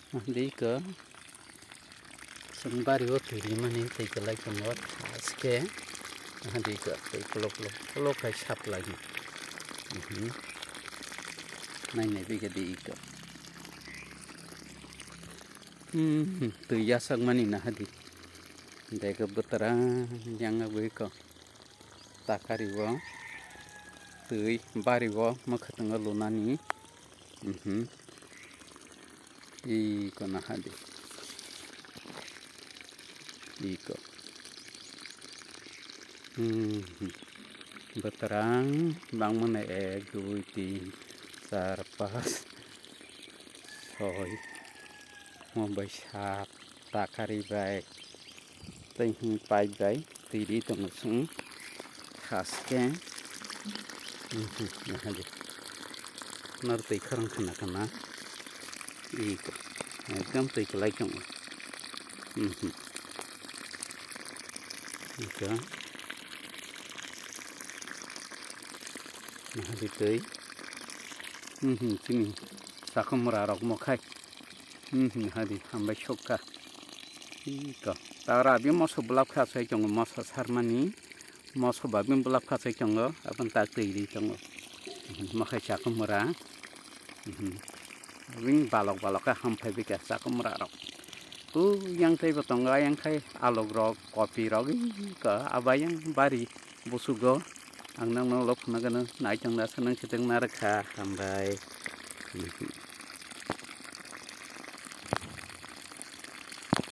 Di ke sembari turi mani tei ke lai kemo taske di ke tei pelok kai sap lagi nai bi ke di ke tui yasak mani na hadi dai ke beterang yang bai ke takari wo tui bari wo makhatang lunani iko na hadi iko beterang bang mana 1 2 3 4 5 6 mau bai sap takari bai tei pai bai tiri tong sung khaske na hadi nar tei kharang khana kana iko ekdam tei kelai chong iko nah di tei sini sakamura rok mo khai hadi hambai shokka iko tara bi moso blap kha sai chong moso sarmani moso ba bim blap kha sai chong apan tak tei ri chong makhai sakamura wing balok ka hampai bi ka sakamura rok yang tei botong yang khai alog rok kopi rok ka abayang bari busugo ang nang lok na gana nai chang na sanang chiteng na rakha hambai